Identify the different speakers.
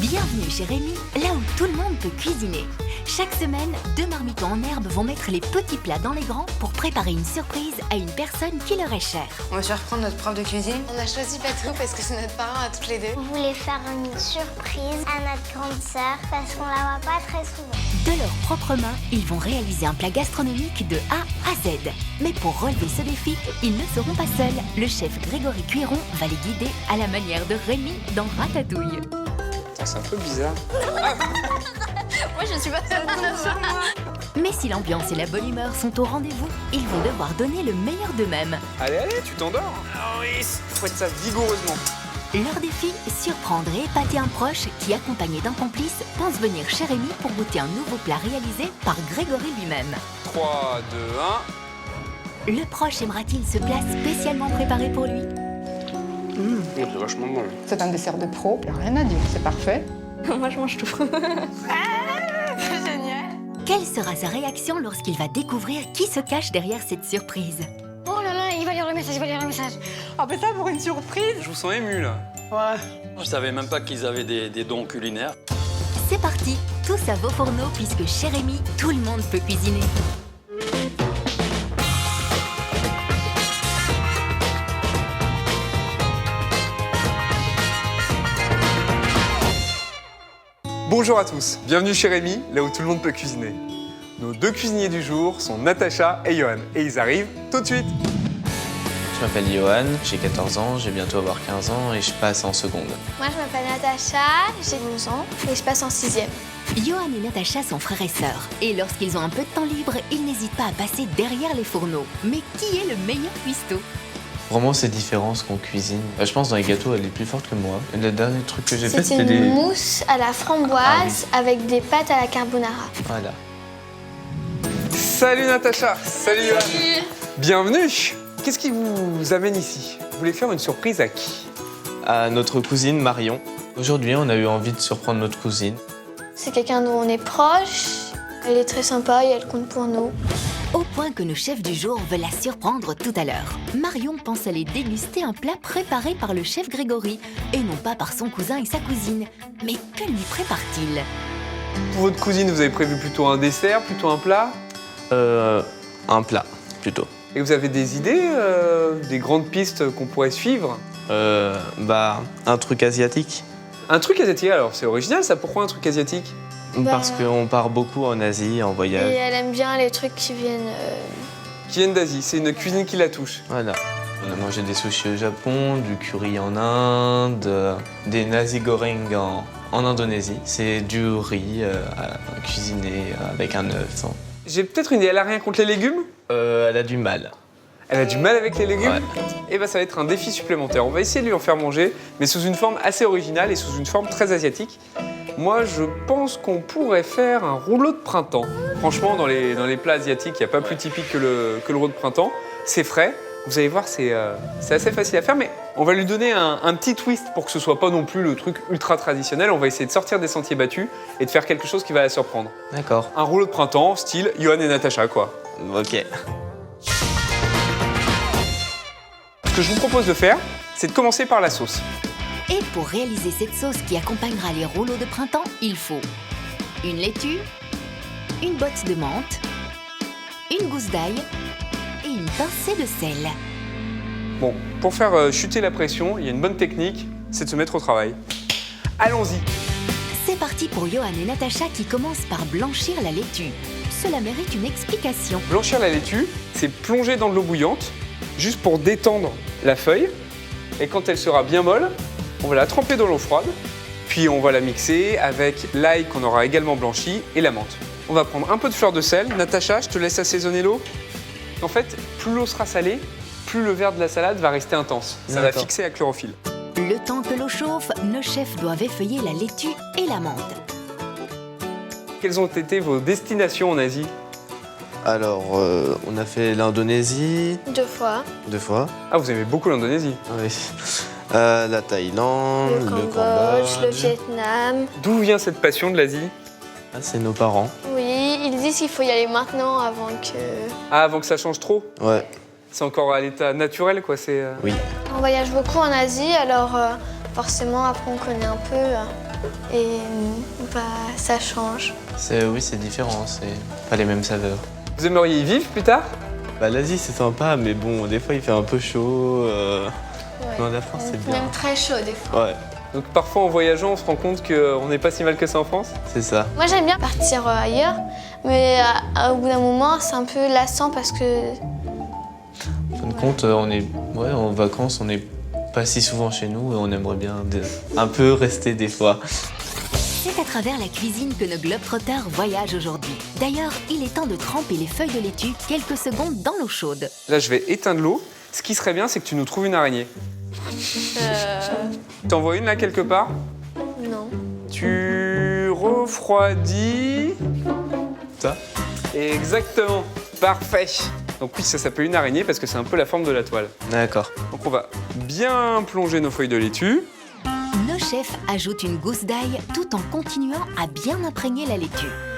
Speaker 1: Bienvenue chez Rémi, là où tout le monde peut cuisiner. Chaque semaine, 2 marmitons en herbe vont mettre les petits plats dans les grands pour préparer une surprise à une personne qui leur est chère.
Speaker 2: On va surprendre notre prof de cuisine.
Speaker 3: On a choisi Patou parce que c'est notre parent à toutes les deux.
Speaker 4: On voulait faire une surprise à notre grande sœur parce qu'on la voit pas très souvent.
Speaker 1: De leurs propres mains, ils vont réaliser un plat gastronomique de A à Z. Mais pour relever ce défi, ils ne seront pas seuls. Le chef Grégory Cuiron va les guider à la manière de Rémi dans Ratatouille.
Speaker 5: C'est un peu bizarre.
Speaker 3: Moi, je suis pas
Speaker 1: Mais si l'ambiance et la bonne humeur sont au rendez-vous, ils vont devoir donner le meilleur d'eux-mêmes.
Speaker 5: Allez, tu t'endors. Ah oui, faut être ça vigoureusement.
Speaker 1: Leur défi, surprendre et épater un proche qui, accompagné d'un complice, pense venir chez Rémi pour goûter un nouveau plat réalisé par Grégory lui-même.
Speaker 5: 3, 2, 1.
Speaker 1: Le proche aimera-t-il ce plat spécialement préparé pour lui?
Speaker 5: C'est vachement bon.
Speaker 2: C'est un dessert de pro, y a rien à dire, c'est parfait.
Speaker 3: Moi, je mange tout. C'est génial.
Speaker 1: Quelle sera sa réaction lorsqu'il va découvrir qui se cache derrière cette surprise?
Speaker 3: Oh là là, il va lire le message,
Speaker 2: Ah ben ça pour une surprise.
Speaker 5: Je vous sens ému là.
Speaker 2: Ouais.
Speaker 6: Je savais même pas qu'ils avaient des dons culinaires.
Speaker 1: C'est parti, tous à vos fourneaux puisque chez Rémi, tout le monde peut cuisiner.
Speaker 5: Bonjour à tous, bienvenue chez Rémi, là où tout le monde peut cuisiner. Nos 2 cuisiniers du jour sont Natacha et Johan, et ils arrivent tout de suite.
Speaker 7: Je m'appelle Johan, j'ai 14 ans, j'ai bientôt avoir 15 ans et je passe en seconde.
Speaker 8: Moi, je m'appelle Natacha, j'ai 12 ans et je passe en 6e.
Speaker 1: Johan et Natacha sont frères et sœurs. Et lorsqu'ils ont un peu de temps libre, ils n'hésitent pas à passer derrière les fourneaux. Mais qui est le meilleur cuistot?
Speaker 7: Vraiment, c'est différent ce qu'on cuisine. Je pense dans les gâteaux, elle est plus forte que moi. Le dernier truc que j'ai fait,
Speaker 8: C'est
Speaker 7: c'était
Speaker 8: une
Speaker 7: des...
Speaker 8: mousse à la framboise avec des pâtes à la carbonara.
Speaker 7: Voilà.
Speaker 5: Salut Natacha, salut Johan. Bienvenue. Qu'est-ce qui vous amène ici? Vous voulez faire une surprise à qui?
Speaker 7: À notre cousine Marion. Aujourd'hui, on a eu envie de surprendre notre cousine.
Speaker 8: C'est quelqu'un dont on est proche, elle est très sympa et elle compte pour nous.
Speaker 1: Au point que nos chefs du jour veulent la surprendre tout à l'heure. Marion pense aller déguster un plat préparé par le chef Grégory, et non pas par son cousin et sa cousine. Mais que lui prépare-t-il?
Speaker 5: Pour votre cousine, vous avez prévu plutôt un dessert, plutôt un plat?
Speaker 7: Un plat, plutôt.
Speaker 5: Et vous avez des idées, des grandes pistes qu'on pourrait suivre?
Speaker 7: Un truc asiatique.
Speaker 5: Un truc asiatique, alors c'est original ça, pourquoi un truc asiatique?
Speaker 7: Parce qu'on part beaucoup en Asie, en
Speaker 8: Et
Speaker 7: voyage.
Speaker 8: elle aime bien les trucs qui viennent...
Speaker 5: Qui viennent d'Asie, c'est une cuisine qui la touche.
Speaker 7: Voilà. On a mangé des sushis au Japon, du curry en Inde, des nasi goreng en Indonésie. C'est du riz à cuisiner avec un œuf.
Speaker 5: J'ai peut-être une idée, elle a rien contre les légumes?
Speaker 7: Elle a du mal.
Speaker 5: Elle a du mal avec les légumes?
Speaker 7: Ouais.
Speaker 5: Et ben ça va être un défi supplémentaire. On va essayer de lui en faire manger, mais sous une forme assez originale et sous une forme très asiatique. Moi, je pense qu'on pourrait faire un rouleau de printemps. Franchement, dans les plats asiatiques, il n'y a pas plus typique que le rouleau de printemps. C'est frais. Vous allez voir, c'est assez facile à faire, mais on va lui donner un petit twist pour que ce soit pas non plus le truc ultra traditionnel. On va essayer de sortir des sentiers battus et de faire quelque chose qui va la surprendre.
Speaker 7: D'accord.
Speaker 5: Un rouleau de printemps, style Johan et Natacha, quoi.
Speaker 7: Ok.
Speaker 5: Ce que je vous propose de faire, c'est de commencer par la sauce.
Speaker 1: Et pour réaliser cette sauce qui accompagnera les rouleaux de printemps, il faut une laitue, une botte de menthe, une gousse d'ail et une pincée de sel.
Speaker 5: Bon, pour faire chuter la pression, il y a une bonne technique, c'est de se mettre au travail. Allons-y.
Speaker 1: C'est parti pour Johan et Natacha qui commencent par blanchir la laitue. Cela mérite une explication.
Speaker 5: Blanchir la laitue, c'est plonger dans de l'eau bouillante, juste pour détendre la feuille. Et quand elle sera bien molle, on va la tremper dans l'eau froide, puis on va la mixer avec l'ail qu'on aura également blanchi et la menthe. On va prendre un peu de fleur de sel. Natacha, je te laisse assaisonner l'eau. En fait, plus l'eau sera salée, plus le verre de la salade va rester intense. Ça va
Speaker 7: D'accord.
Speaker 5: fixer la chlorophylle.
Speaker 1: Le temps que l'eau chauffe, nos chefs doivent effeuiller la laitue et la menthe.
Speaker 5: Quelles ont été vos destinations en Asie?
Speaker 7: Alors, on a fait l'Indonésie
Speaker 8: 2 fois.
Speaker 7: 2 fois.
Speaker 5: Ah, vous aimez beaucoup l'Indonésie.
Speaker 7: Oui. La Thaïlande,
Speaker 8: Le Cambodge, le Vietnam.
Speaker 5: D'où vient cette passion de l'Asie?
Speaker 7: Ah, c'est nos parents.
Speaker 8: Oui, ils disent qu'il faut y aller maintenant avant que...
Speaker 5: Ah, avant que ça change trop?
Speaker 7: Ouais.
Speaker 5: C'est encore à l'état naturel, quoi. C'est.
Speaker 7: Oui.
Speaker 8: On voyage beaucoup en Asie, alors forcément après on connaît un peu. et bah, ça change.
Speaker 7: Oui, c'est différent, c'est pas les mêmes saveurs.
Speaker 5: Vous aimeriez y vivre plus tard?
Speaker 9: Bah, l'Asie, c'est sympa, mais bon, des fois, il fait un peu chaud. Non, la France, c'est bien.
Speaker 8: Même très chaud des fois.
Speaker 9: Ouais,
Speaker 5: Donc parfois en voyageant, on se rend compte qu'on n'est pas si mal que ça en France?
Speaker 9: c'est ça.
Speaker 8: Moi j'aime bien partir ailleurs, mais au bout d'un moment c'est un peu lassant parce que
Speaker 7: En fin de compte, en vacances, on n'est pas si souvent chez nous et on aimerait bien un peu rester des fois.
Speaker 1: C'est à travers la cuisine que nos globetrotters voyagent aujourd'hui. D'ailleurs, il est temps de tremper les feuilles de laitue quelques secondes dans l'eau chaude.
Speaker 5: Là, je vais éteindre l'eau. Ce qui serait bien, c'est que tu nous trouves une araignée. T'en vois une là quelque part?
Speaker 8: non.
Speaker 5: Tu refroidis.
Speaker 7: Ça?
Speaker 5: Exactement. Parfait. Donc oui, ça s'appelle une araignée parce que c'est un peu la forme de la toile.
Speaker 7: D'accord.
Speaker 5: Donc on va bien plonger nos feuilles de laitue.
Speaker 1: Nos chefs ajoutent une gousse d'ail tout en continuant à bien imprégner la laitue.